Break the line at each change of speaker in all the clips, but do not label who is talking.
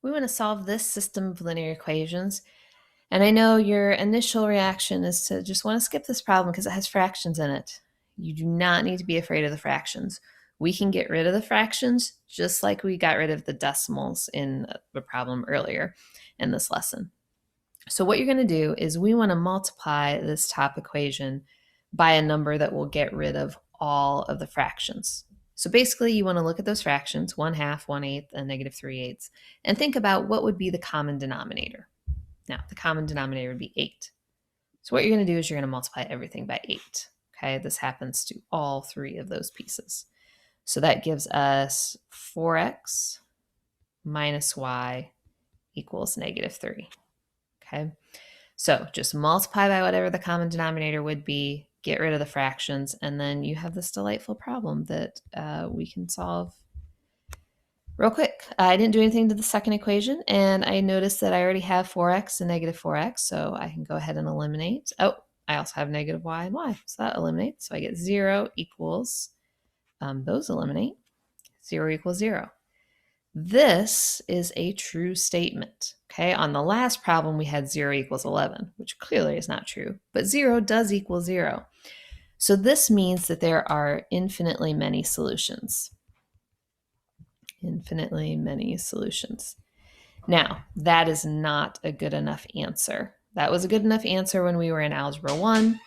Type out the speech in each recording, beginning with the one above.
We want to solve this system of linear equations. And I know your initial reaction is to just want to skip this problem because it has fractions in it. You do not need to be afraid of the fractions. We can get rid of the fractions just like we got rid of the decimals in the problem earlier in this lesson. So what you're going to do is we want to multiply this top equation by a number that will get rid of all of the fractions. So basically you want to look at those fractions, 1/2, 1/8, and -3/8, and think about what would be the common denominator. Now, the common denominator would be 8. So what you're going to do is you're going to multiply everything by 8. Okay, this happens to all three of those pieces. So that gives us 4x minus y equals -3. Okay, so just multiply by whatever the common denominator would be, get rid of the fractions, and then you have this delightful problem that we can solve real quick. I didn't do anything to the second equation, and I noticed that I already have 4x and -4x, so I can go ahead and eliminate. Oh, I also have -y and y, so that eliminates. So I get 0 equals, those eliminate, 0 equals 0. This is a true statement, okay? On the last problem, we had 0 equals 11, which clearly is not true, but 0 does equal 0. So this means that there are infinitely many solutions. Infinitely many solutions. Now, that is not a good enough answer. That was a good enough answer when we were in Algebra 1,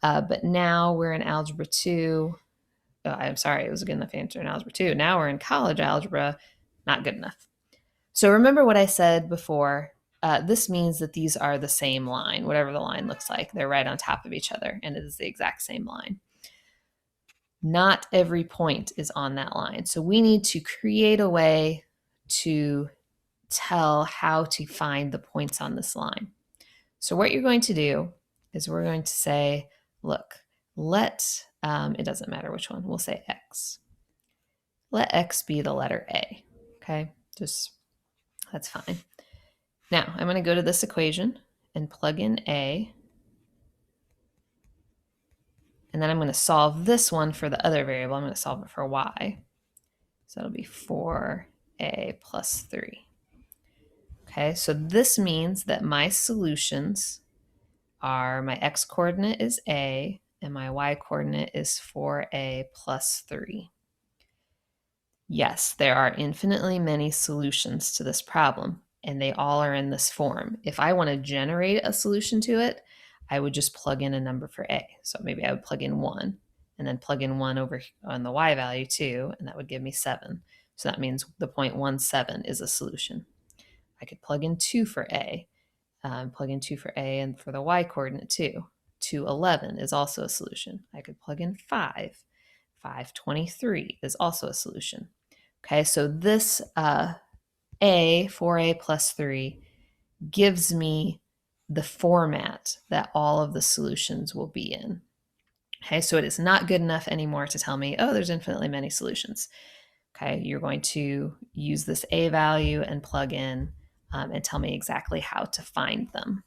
but now we're in Algebra 2. Oh, I'm sorry, it was a good enough answer in Algebra 2. Now we're in college algebra, not good enough. So remember what I said before. This means that these are the same line, whatever the line looks like. They're right on top of each other, and it is the exact same line. Not every point is on that line. So we need to create a way to tell how to find the points on this line. So what you're going to do is we're going to say, look, it doesn't matter which one, we'll say x. Let x be the letter A, okay? That's fine. Now, I'm going to go to this equation and plug in A. And then I'm going to solve this one for the other variable. I'm going to solve it for y. So it'll be 4a plus 3. Okay, so this means that my solutions are, my x-coordinate is a, and my y-coordinate is 4a plus 3. Yes, there are infinitely many solutions to this problem, and they all are in this form. If I want to generate a solution to it, I would just plug in a number for a. So maybe I would plug in 1, and then plug in 1 over on the y value too, and that would give me 7. So that means the 0.17 is a solution. I could plug in 2 for a, and for the y coordinate too. 211 is also a solution. I could plug in 5. 523 is also a solution. Okay, so this a, 4a plus 3, gives me the format that all of the solutions will be in. Okay, so it is not good enough anymore to tell me, oh, there's infinitely many solutions. Okay, you're going to use this a value and plug in and tell me exactly how to find them.